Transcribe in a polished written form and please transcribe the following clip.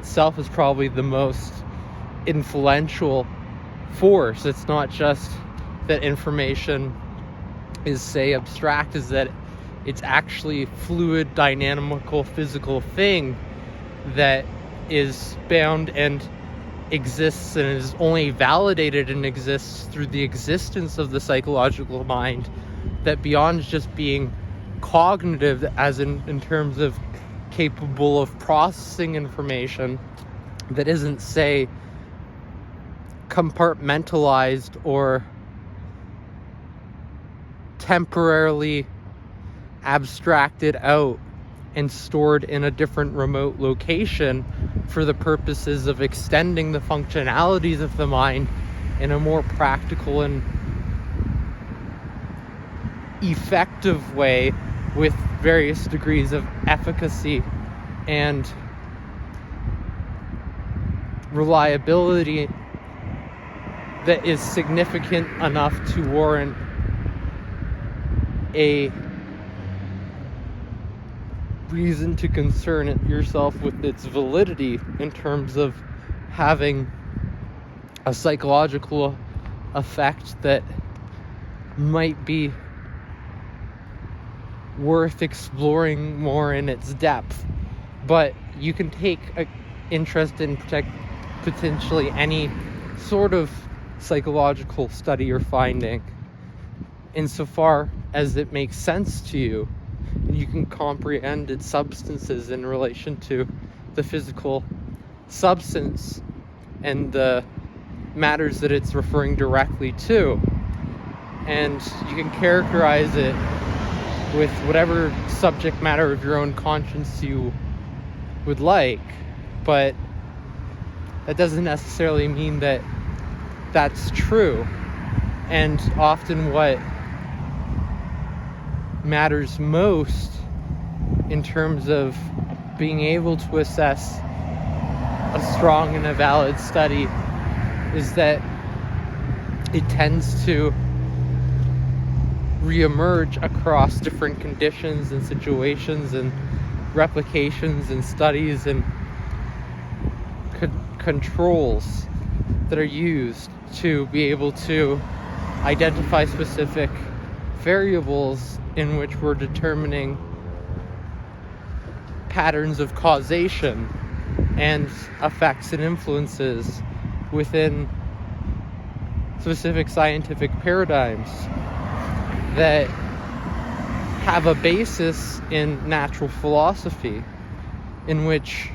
itself is probably the most influential force. It's not just that information is, say, abstract, is that it's actually a fluid, dynamical, physical thing that is bound and exists and is only validated and exists through the existence of the psychological mind, that beyond just being cognitive, as in terms of capable of processing information, that isn't, say, compartmentalized or temporarily abstracted out and stored in a different remote location for the purposes of extending the functionalities of the mind in a more practical and effective way with various degrees of efficacy and reliability that is significant enough to warrant a reason to concern yourself with its validity in terms of having a psychological effect that might be worth exploring more in its depth. But you can take an interest in potentially any sort of psychological study or finding insofar as it makes sense to you. You can comprehend its substances in relation to the physical substance and the matters that it's referring directly to. And you can characterize it with whatever subject matter of your own conscience you would like. But that doesn't necessarily mean that that's true. And often what matters most in terms of being able to assess a strong and a valid study is that it tends to reemerge across different conditions and situations and replications and studies and controls that are used to be able to identify specific variables in which we're determining patterns of causation and effects and influences within specific scientific paradigms that have a basis in natural philosophy, in which